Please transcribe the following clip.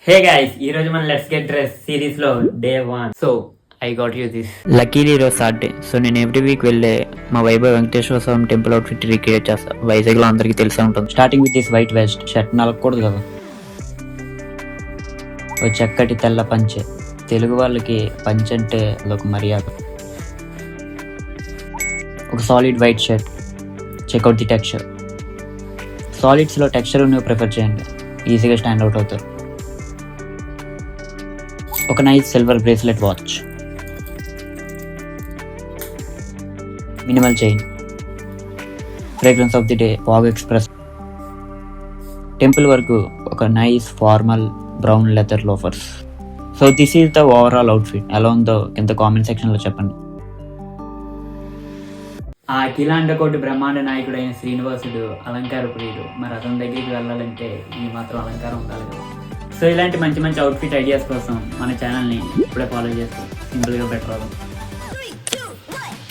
Hey guys, ఈ రోజు మన లెట్స్ గెట్ డ్రెస్ సిరీస్ లో day 1. So I got you this. Luckily ఈరోజు సాటర్డే, సో నేను ఎవ్రీ వీక్ వెళ్ళే మా Vaibhav Venkateswara Swamy temple outfit recreate చేస్తా. వైజాగ్లో అందరికీ తెలిసే ఉంటుంది. Starting with this white vest shirt, నలగకూడదు కదా, ఒక చక్కటి తెల్ల పంచె. తెలుగు వాళ్ళకి పంచె అంటే అదొక మర్యాద. ఒక solid white shirt, check out the texture. సాలిడ్స్లో టెక్స్చర్ ఉన్నవి ప్రిఫర్ చేయండి, ఈజీగా స్టాండ్ అవుట్ అవుతారు. ఒక nice silver bracelet watch, minimal chain, fragrance of the day Fogg express. Temple వరకు ఒక nice formal brown leather loafers. So this is the overall outfit. ఎలా ఉందో కింద కామెంట్ సెక్షన్లో చెప్పండి. ఆ అఖిలాండకోటి బ్రహ్మాండ నాయకుడైన శ్రీనివాసుడు అలంకార ప్రియుడు. మరి అతని దగ్గరికి వెళ్ళాలంటే ఈ మాత్రం అలంకారం ఉండాలి కదా. సో ఇలాంటి మంచి మంచి అవుట్ఫిట్ ఐడియాస్ కోసం మన ఛానల్ని ఇప్పుడే ఫాలో చేస్తూ సింపుల్గా బెటర్ అవుతుంది.